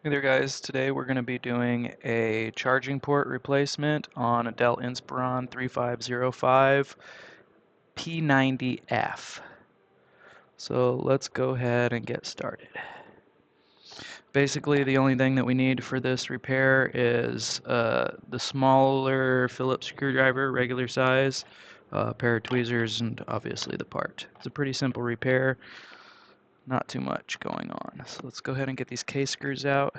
Hey there guys, today we're going to be doing a charging port replacement on a Dell Inspiron 3505 P90F. So let's go ahead and get started. Basically the only thing that we need for this repair is the smaller Phillips screwdriver, regular size, a pair of tweezers, and obviously the part. It's a pretty simple repair, not too much going on. So let's go ahead and get these case screws out.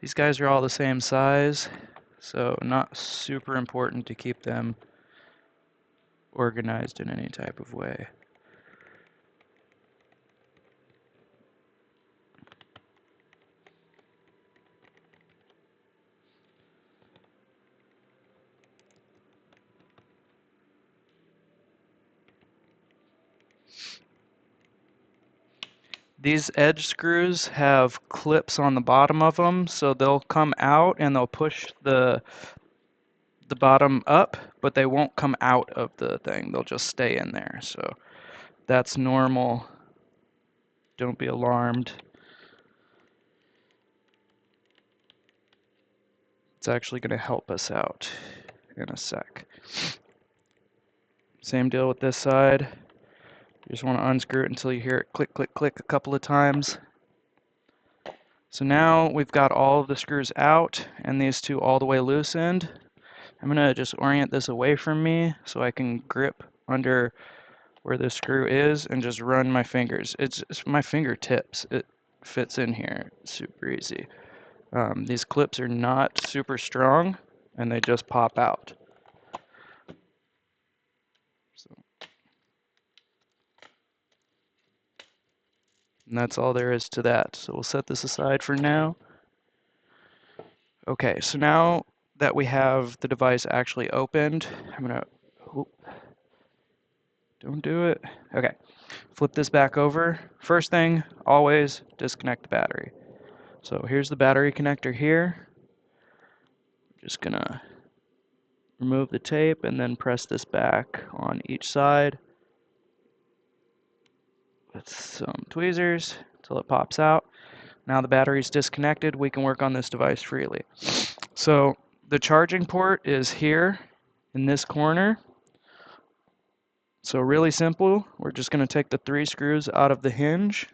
These guys are all the same size, so not super important to keep them organized in any type of way. These edge screws have clips on the bottom of them, so they'll come out and they'll push the bottom up, but they won't come out of the thing. They'll just stay in there. So that's normal. Don't be alarmed. It's actually going to help us out in a sec. Same deal with this side. You just want to unscrew it until you hear it click, click, click a couple of times. So now we've got all of the screws out and these two all the way loosened. I'm going to just orient this away from me so I can grip under where the screw is and just run my fingers. It's my fingertips. It fits in here. It's super easy. These clips are not super strong and they just pop out. And that's all there is to that. So we'll set this aside for now. Okay, so now that we have the device actually opened, I'm gonna, don't do it. Okay, flip this back over. First thing, always disconnect the battery. So here's the battery connector here. Just gonna remove the tape and then press this back on each side with some tweezers until it pops out. Now the battery's disconnected, we can work on this device freely. So the charging port is here in this corner. So really simple, we're just going to take the 3 screws out of the hinge.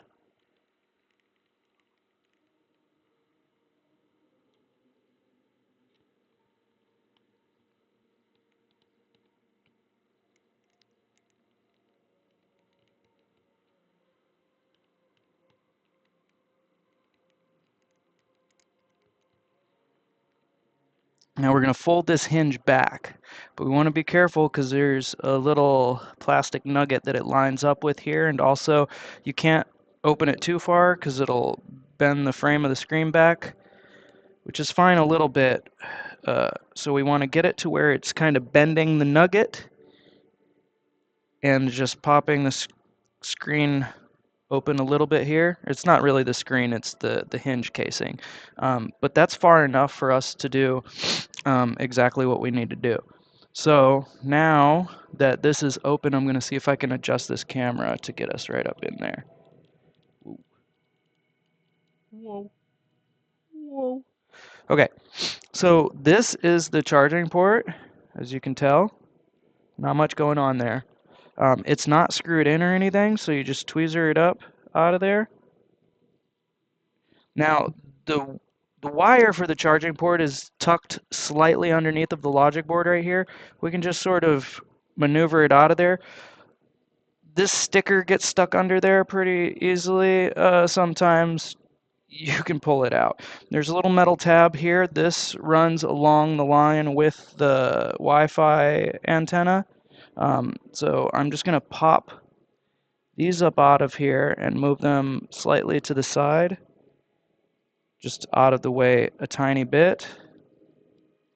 Now we're going to fold this hinge back, but we want to be careful because there's a little plastic nugget that it lines up with here, and also you can't open it too far because it'll bend the frame of the screen back, which is fine a little bit. So we want to get it to where it's kind of bending the nugget and just popping the screen open a little bit here. It's not really the screen, it's the hinge casing. But that's far enough for us to do exactly what we need to do. So now that this is open, I'm going to see if I can adjust this camera to get us right up in there. Whoa. Whoa. Okay, so this is the charging port, as you can tell. Not much going on there. It's not screwed in or anything, so you just tweezer it up out of there. Now, the wire for the charging port is tucked slightly underneath of the logic board right here. We can just sort of maneuver it out of there. This sticker gets stuck under there pretty easily. Sometimes you can pull it out. There's a little metal tab here. This runs along the line with the Wi-Fi antenna. So I'm just going to pop these up out of here and move them slightly to the side. Just out of the way a tiny bit.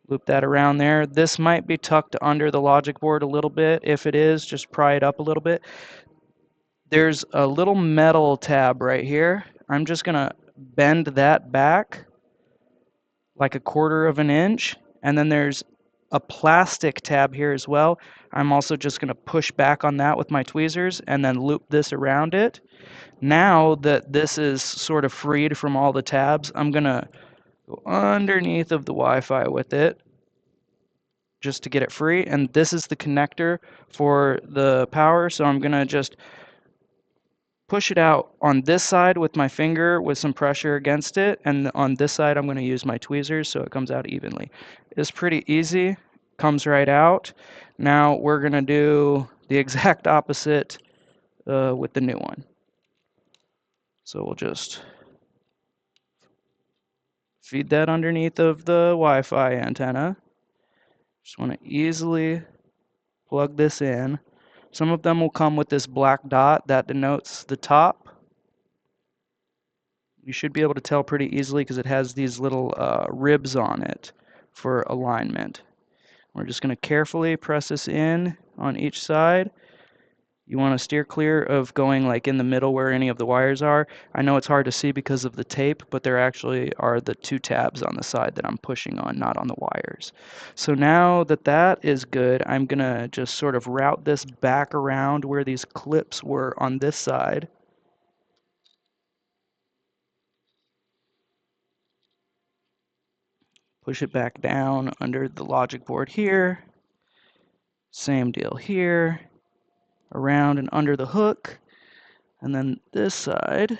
Loop that around there. This might be tucked under the logic board a little bit. If it is, just pry it up a little bit. There's a little metal tab right here. I'm just going to bend that back like 1/4 of an inch. And then there's a plastic tab here as well. I'm also just going to push back on that with my tweezers and then loop this around it. Now that this is sort of freed from all the tabs, I'm going to go underneath of the Wi-Fi with it just to get it free. And this is the connector for the power, so I'm going to just push it out on this side with my finger with some pressure against it, and on this side I'm going to use my tweezers so it comes out evenly. It's pretty easy, comes right out. Now we're going to do the exact opposite with the new one. So we'll just feed that underneath of the Wi-Fi antenna. Just want to easily plug this in. Some of them will come with this black dot that denotes the top. You should be able to tell pretty easily because it has these little ribs on it for alignment. We're just going to carefully press this in on each side. You want to steer clear of going like in the middle where any of the wires are. I know it's hard to see because of the tape, but there actually are the two tabs on the side that I'm pushing on, not on the wires. So now that that is good, I'm going to just sort of route this back around where these clips were on this side. Push it back down under the logic board here. Same deal here. Around and under the hook. And then this side,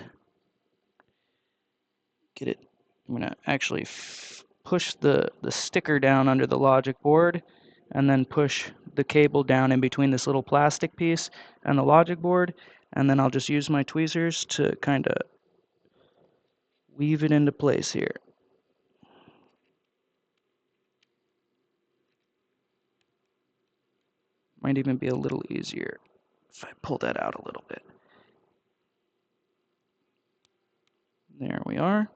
get it. I'm going to actually push the sticker down under the logic board and then push the cable down in between this little plastic piece and the logic board. And then I'll just use my tweezers to kind of weave it into place here. Might even be a little easier if I pull that out a little bit. There we are.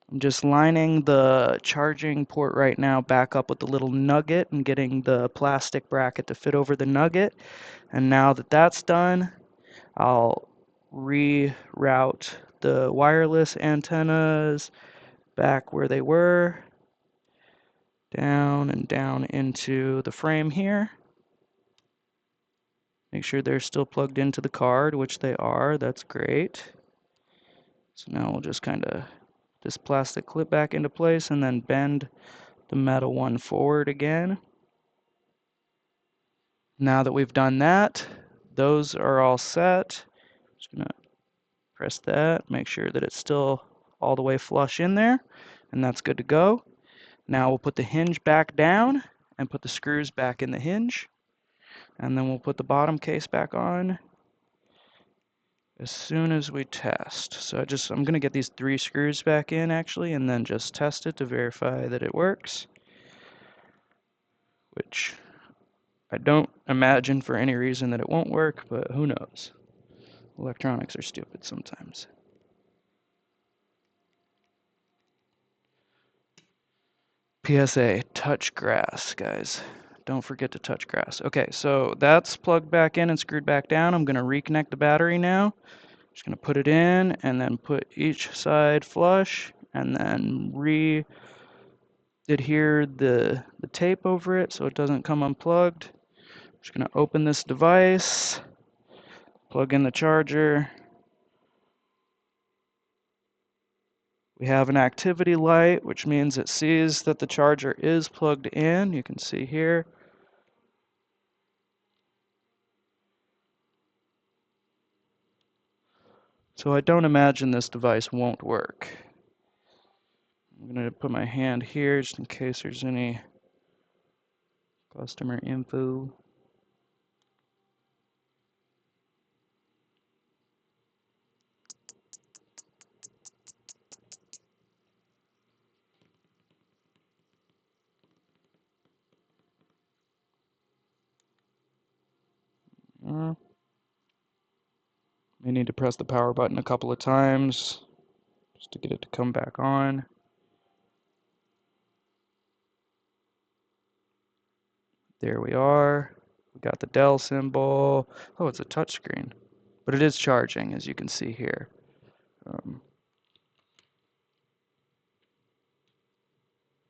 I'm just lining the charging port right now back up with the little nugget and getting the plastic bracket to fit over the nugget. And now that that's done, I'll reroute the wireless antennas back where they were, down and down into the frame here. Make sure they're still plugged into the card, which they are. That's great. So now we'll just kind of this plastic clip back into place and then bend the metal one forward again. Now that we've done that, those are all set. Just gonna press that, make sure that it's still all the way flush in there, and that's good to go. Now we'll put the hinge back down and put the screws back in the hinge, and then we'll put the bottom case back on as soon as we test. So I'm gonna get these 3 screws back in actually, and then just test it to verify that it works, which I don't imagine for any reason that it won't work, but who knows? Electronics are stupid sometimes. PSA, touch grass, guys. Don't forget to touch grass. Okay, so that's plugged back in and screwed back down. I'm going to reconnect the battery now. Just going to put it in and then put each side flush and then adhere the tape over it so it doesn't come unplugged. I'm just going to open this device, plug in the charger. We have an activity light, which means it sees that the charger is plugged in. You can see here. So I don't imagine this device won't work. I'm going to put my hand here just in case there's any customer info. May need to press the power button a couple of times just to get it to come back on. There we are. We got the Dell symbol. Oh, it's a touchscreen, but it is charging, as you can see here.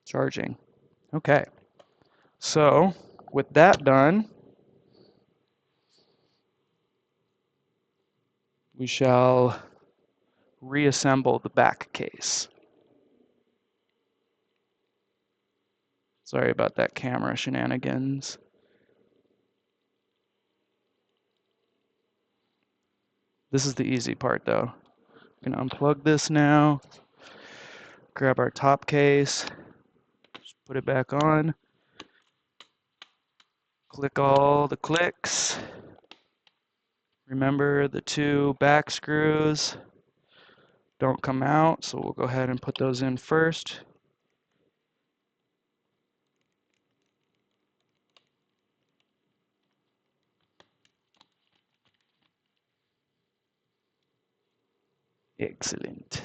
Charging. Okay. So with that done, we shall reassemble the back case. Sorry about that camera shenanigans. This is the easy part though. We can unplug this now, grab our top case, just put it back on, click all the clicks. Remember the 2 back screws don't come out, so we'll go ahead and put those in first. Excellent.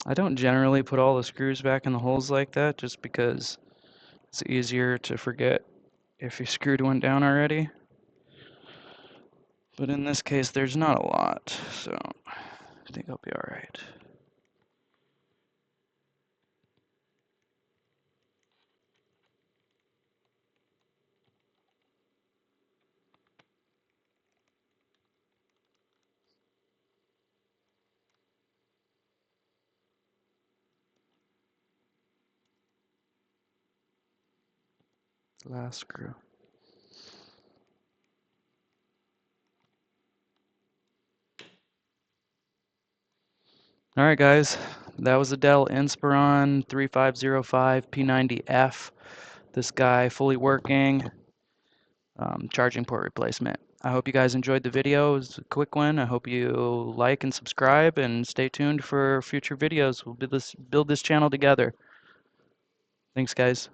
I don't generally put all the screws back in the holes like that just because it's easier to forget if you screwed one down already. But in this case, there's not a lot, so I think I'll be all right. Last screw. All right, guys, that was the Dell Inspiron 3505 P90F. This guy fully working, charging port replacement. I hope you guys enjoyed the video. It was a quick one. I hope you like and subscribe and stay tuned for future videos. We'll build this channel together. Thanks, guys.